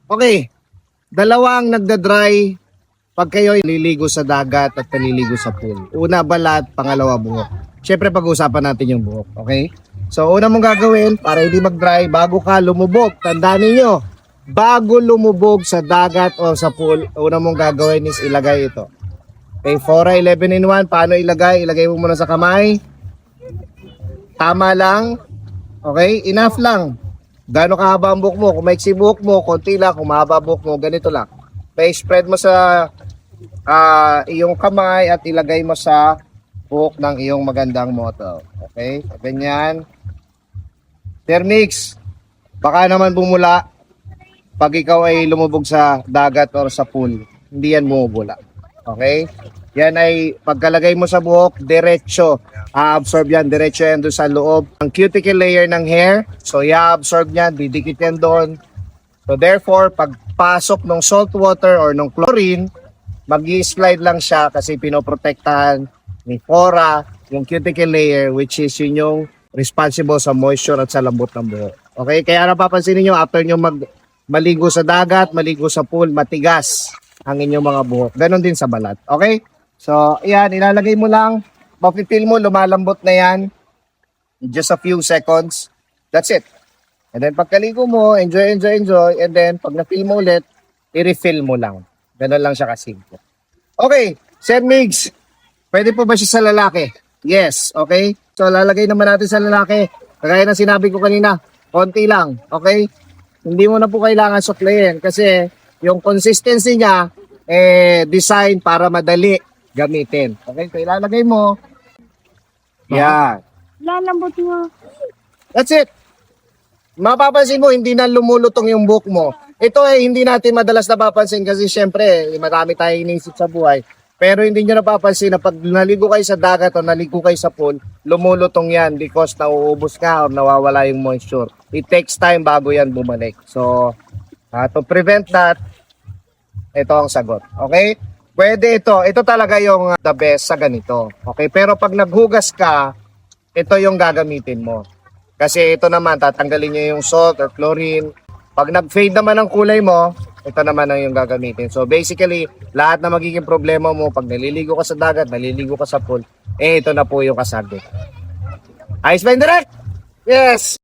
Okay, dalawang nagda-dry pag kayo naliligo sa dagat at naliligo sa pool. Una, balat, pangalawa, buhok. Siyempre, pag-uusapan natin yung buhok, okay? So, una mong gagawin para hindi mag-dry, bago ka lumubog, tandaan ninyo, bago lumubog sa dagat o sa pool, una mong gagawin is ilagay ito. Okay, Fora 11 in 1, paano ilagay? Ilagay mo muna sa kamay. Tama lang. Okay, enough lang. Gaano kahaba ang buhok mo? Kung maiksi buhok mo, konti lang. Kung mahaba buhok mo, ganito lang. Pa-spread mo sa iyong kamay at ilagay mo sa buhok ng iyong magandang moto. Okay? Ganyan. Sir Mix, baka naman bumula pag ikaw ay lumubog sa dagat or sa pool. Hindi yan bumubula. Okay? Yan ay pagkalagay mo sa buhok, diretso. A-absorb yan, diretso yan doon sa loob. Ang cuticle layer ng hair, so i-absorb yan, didikit yan doon. So therefore, pagpasok ng salt water or ng chlorine, mag-i-slide lang siya kasi pinoprotektahan ni Fora yung cuticle layer, which is yun yung responsible sa moisture at sa lambot ng buhok. Okay, kaya napapansin niyo after nyo maligo sa dagat, maligo sa pool, matigas ang inyong mga buhok. Ganon din sa balat. Okay? So, yan, ilalagay mo lang. Mapipil mo, lumalambot na yan. In just a few seconds. That's it. And then pagkaligo mo, enjoy. And then pag na-fill mo ulit, i-refill mo lang. Ganon lang siya kasimple. Okay, Sir Migs, pwede po ba siya sa lalaki? Yes, okay. So lalagay naman natin sa lalaki. Kagaya ng sinabi ko kanina, konti lang, okay? Hindi mo na po kailangan suklayin kasi yung consistency niya, design para madali gamitin. Okay, so ilalagay mo. Yan. Lalambot mo. That's it. Mapapansin mo, hindi na lumulutong yung buhok mo. Ito ay hindi natin madalas napapansin kasi syempre, marami tayong inisip sa buhay. Pero hindi nyo napapansin na pag naligo kayo sa dagat o naligo kayo sa pool, lumulutong yan because nauubos ka o nawawala yung moisture. It takes time bago yan bumalik. So, to prevent that, ito ang sagot. Okay? Pwede ito. Ito talaga yung the best sa ganito. Okay? Pero pag naghugas ka, ito yung gagamitin mo. Kasi ito naman, tatanggalin nyo yung salt or chlorine. Pag nag-fade naman ang kulay mo, ito naman ang yung gagamitin. So basically, lahat na magiging problema mo pag naliligo ka sa dagat, naliligo ka sa pool, ito na po yung kasagot. Ayos ba yung direct? Yes!